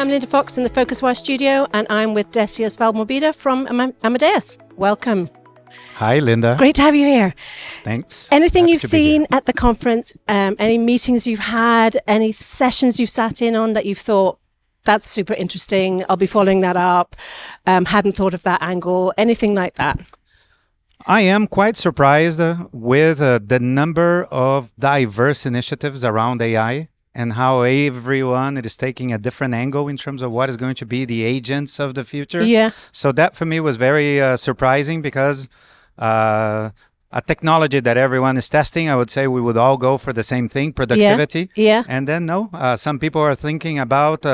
I'm Linda Fox in the Phocuswire studio, and I'm with Decius Valmorbida from Amadeus. Welcome. Hi, Linda. Great to have you here. Thanks. Anything Happy you've to be seen here. at the conference, any meetings you've had, any sessions you've sat in on that you've thought, that's super interesting, I'll be following that up, hadn't thought of that angle, anything like that? I am quite surprised with the number of diverse initiatives around AI and how everyone is taking a different angle in terms of what is going to be the agents of the future. Yeah. So that for me was very surprising because a technology that everyone is testing, I would say we would all go for the same thing, productivity. Yeah. And then some people are thinking about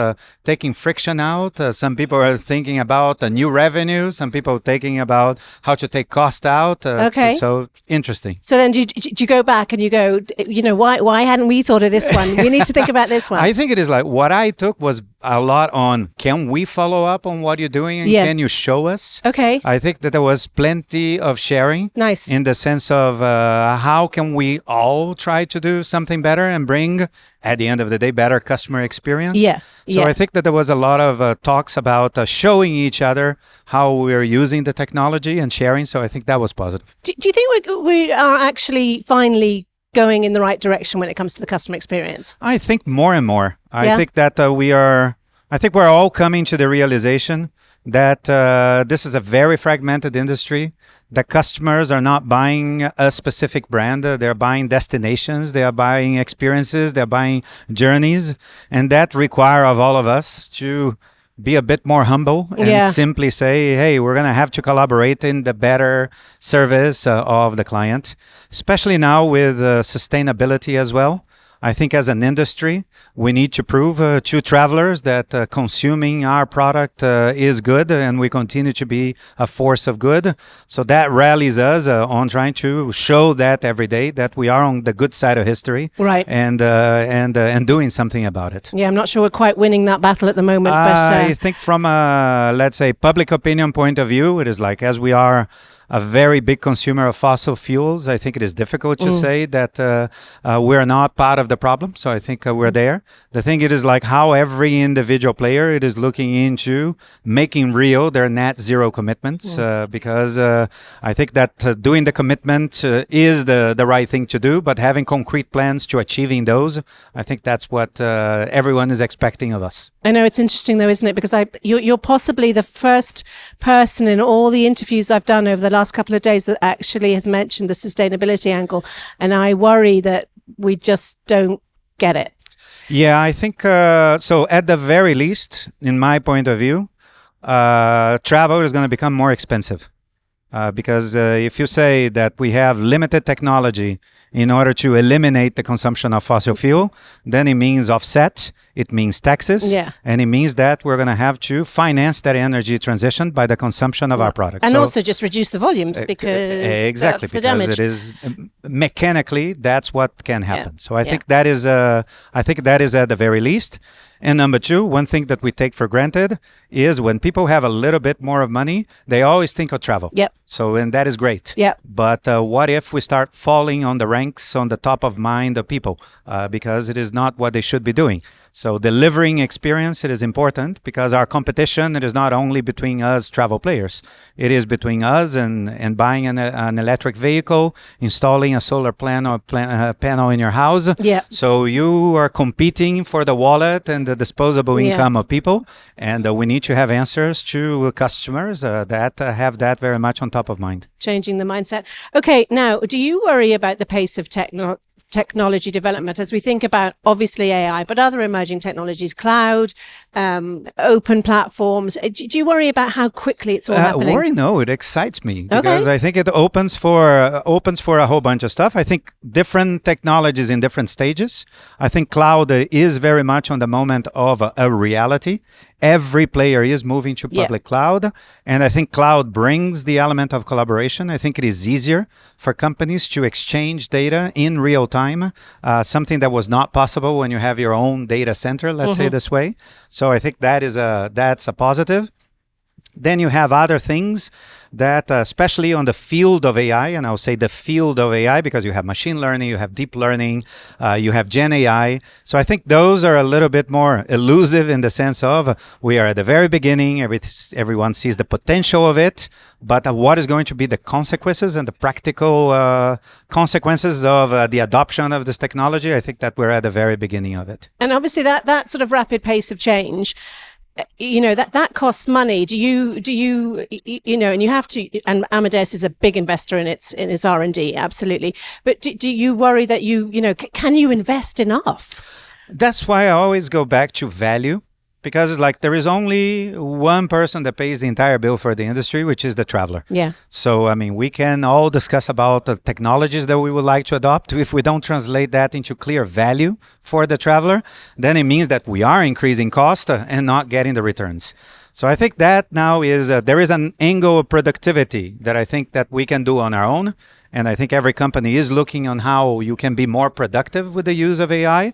taking friction out. Some people are thinking about new revenue. Some people are thinking about how to take cost out. Okay. So interesting. So then do you go back and you go, why hadn't we thought of this one? We need to think about this one. I think it is like what I took was a lot on, can we follow up on what you're doing and can you show us? Okay. I think that there was plenty of sharing. Nice. In the sense of how can we all try to do something better and bring, at the end of the day, better customer experience. Yeah. So I think that there was a lot of talks about showing each other how we're using the technology and sharing. So I think that was positive. Do you think we are actually finally going in the right direction when it comes to the customer experience? I think more and more. I think that we're all coming to the realization that this is a very fragmented industry. The customers are not buying a specific brand. They're buying destinations. They are buying experiences. They're buying journeys. And that requires of all of us to be a bit more humble and simply say, hey, we're going to have to collaborate in the better service of the client, especially now with sustainability as well. I think as an industry, we need to prove to travelers that consuming our product is good and we continue to be a force of good. So that rallies us on trying to show that every day that we are on the good side of history, right? And doing something about it. Yeah, I'm not sure we're quite winning that battle at the moment. I think from a, let's say, public opinion point of view, it is like as we are a very big consumer of fossil fuels, I think it is difficult to say that we're not part of the problem. So I think we're there. The thing it is like how every individual player it is looking into making real their net zero commitments because I think that doing the commitment is the right thing to do, but having concrete plans to achieving those, I think that's what everyone is expecting of us. I know it's interesting though, isn't it? Because you're possibly the first person in all the interviews I've done over the last couple of days that actually has mentioned the sustainability angle, and I worry that we just don't get it. Yeah, I think so. At the very least, in my point of view, travel is going to become more expensive because if you say that we have limited technology in order to eliminate the consumption of fossil fuel, then it means offset, it means taxes, and it means that we're going to have to finance that energy transition by the consumption of our products. And also just reduce the volumes because exactly, that's the damage. It is mechanically, that's what can happen. So I think that is at the very least. And number two, one thing that we take for granted is when people have a little bit more of money, they always think of travel. Yep. So, and that is great. Yep. But what if we start falling on the ranks on the top of mind of people because it is not what they should be doing. So delivering experience, it is important because our competition, it is not only between us travel players. It is between us and buying an electric vehicle, installing a solar panel in your house. Yeah. So you are competing for the wallet and the disposable income of people. And we need to have answers to customers that have that very much on top of mind. Changing the mindset. Okay, now, do you worry about the pace of technology development as we think about obviously AI, but other emerging technologies, cloud, open platforms? Do you worry about how quickly it's all happening? Worry, no, it excites me because I think it opens for a whole bunch of stuff. I think different technologies in different stages. I think cloud is very much on the moment of a reality. Every player is moving to public cloud. And I think cloud brings the element of collaboration. I think it is easier for companies to exchange data in real time, something that was not possible when you have your own data center, let's say this way. So I think that's a positive. Then you have other things that, especially on the field of AI, and I'll say the field of AI because you have machine learning, you have deep learning, you have Gen AI. So I think those are a little bit more elusive in the sense of we are at the very beginning, everyone sees the potential of it, but what is going to be the consequences and the practical consequences of the adoption of this technology? I think that we're at the very beginning of it. And obviously that sort of rapid pace of change, that costs money. Do you and you have to, and Amadeus is a big investor in its R&D, absolutely. But do you worry that can you invest enough? That's why I always go back to value, because it's like there is only one person that pays the entire bill for the industry, which is the traveler. Yeah. So, I mean, we can all discuss about the technologies that we would like to adopt. If we don't translate that into clear value for the traveler, then it means that we are increasing cost and not getting the returns. So I think that now is, there is an angle of productivity that I think that we can do on our own. And I think every company is looking on how you can be more productive with the use of AI.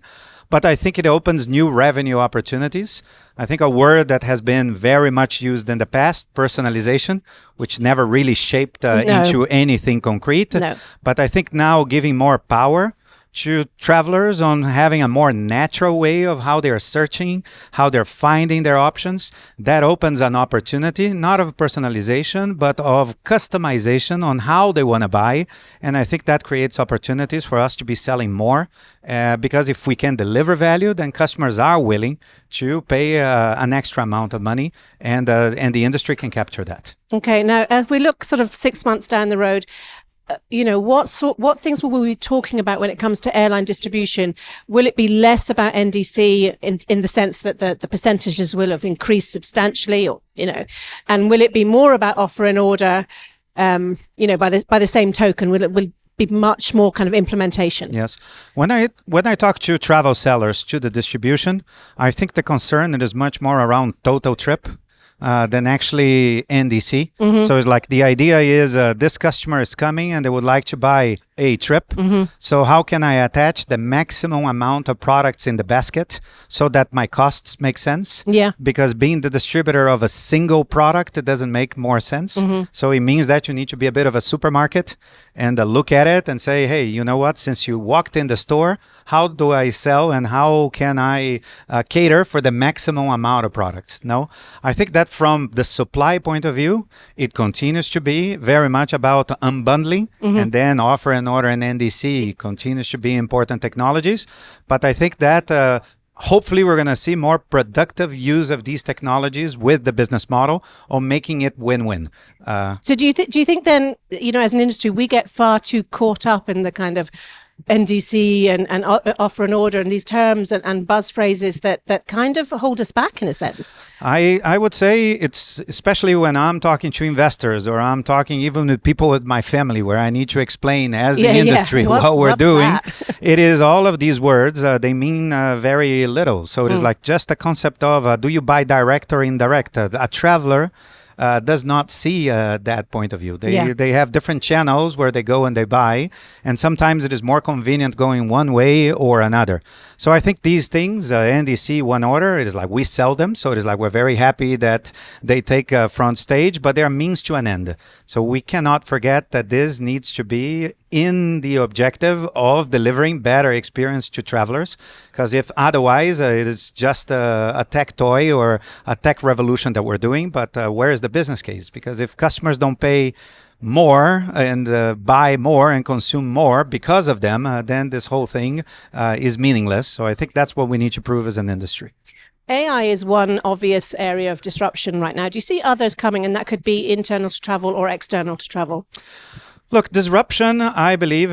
But I think it opens new revenue opportunities. I think a word that has been very much used in the past, personalization, which never really shaped into anything concrete. No. But I think now giving more power to travelers on having a more natural way of how they're searching, how they're finding their options, that opens an opportunity, not of personalization, but of customization on how they want to buy. And I think that creates opportunities for us to be selling more, because if we can deliver value, then customers are willing to pay an extra amount of money, and the industry can capture that. Okay, now as we look sort of 6 months down the road, what things will we be talking about when it comes to airline distribution? Will it be less about NDC in the sense that the percentages will have increased substantially, or and will it be more about offer and order? By the same token, will it be much more kind of implementation? Yes. When I talk to travel sellers, to the distribution, I think the concern is much more around total trip than actually NDC. Mm-hmm. So it's like the idea is this customer is coming and they would like to buy a trip. Mm-hmm. So how can I attach the maximum amount of products in the basket so that my costs make sense? Yeah. Because being the distributor of a single product, it doesn't make more sense. Mm-hmm. So it means that you need to be a bit of a supermarket and look at it and say, hey, you know what? Since you walked in the store, how do I sell and how can I cater for the maximum amount of products? No, I think that from the supply point of view, it continues to be very much about unbundling, mm-hmm. and then offer and order and NDC continues to be important technologies. But I think that hopefully we're going to see more productive use of these technologies with the business model or making it win-win. So do you think then, as an industry, we get far too caught up in the kind of NDC and offer and order and these terms and buzz phrases that kind of hold us back in a sense? I would say it's especially when I'm talking to investors or I'm talking even with people with my family where I need to explain as the industry what we're doing. It is all of these words. They mean very little. So it is like just a concept of do you buy direct or indirect? A traveler does not see that point of view. They have different channels where they go and they buy, and sometimes it is more convenient going one way or another. So I think these things, NDC, one order, it is like we sell them. So it is like we're very happy that they take front stage, but they're means to an end. So we cannot forget that this needs to be in the objective of delivering better experience to travelers, because if otherwise it is just a tech toy or a tech revolution that we're doing, but where is the business case? Because if customers don't pay more and buy more and consume more because of them, then this whole thing is meaningless. So I think that's what we need to prove as an industry. AI is one obvious area of disruption right now. Do you see others coming, and that could be internal to travel or external to travel? Look, disruption, I believe,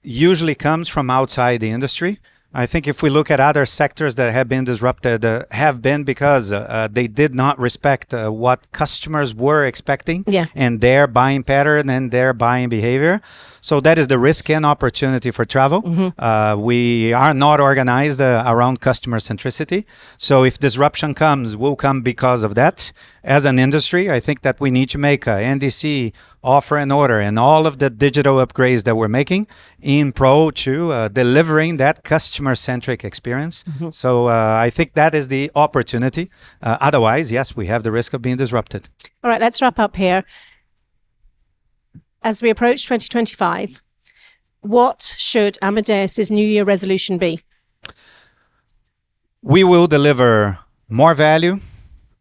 usually comes from outside the industry. I think if we look at other sectors that have been disrupted, have been because they did not respect what customers were expecting and their buying pattern and their buying behavior. So that is the risk and opportunity for travel. Mm-hmm. We are not organized around customer centricity. So if disruption comes, will come because of that. As an industry, I think that we need to make NDC, offer and order, and all of the digital upgrades that we're making in pro to delivering that customer-centric experience. Mm-hmm. So I think that is the opportunity. Otherwise, yes, we have the risk of being disrupted. All right, let's wrap up here. As we approach 2025, what should Amadeus's New Year resolution be? We will deliver more value,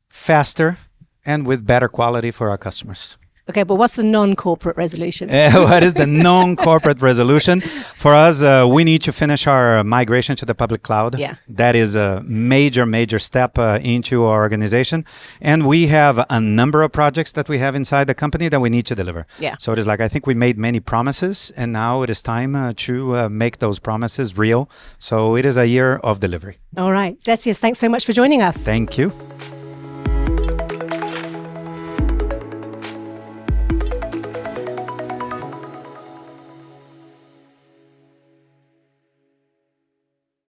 faster, and with better quality for our customers. Okay, but what's the non-corporate resolution? What is the non-corporate resolution? For us, we need to finish our migration to the public cloud. Yeah. That is a major step into our organization. And we have a number of projects that we have inside the company that we need to deliver. Yeah. So it is like, I think we made many promises, and now it is time to make those promises real. So it is a year of delivery. All right. Decius, thanks so much for joining us. Thank you.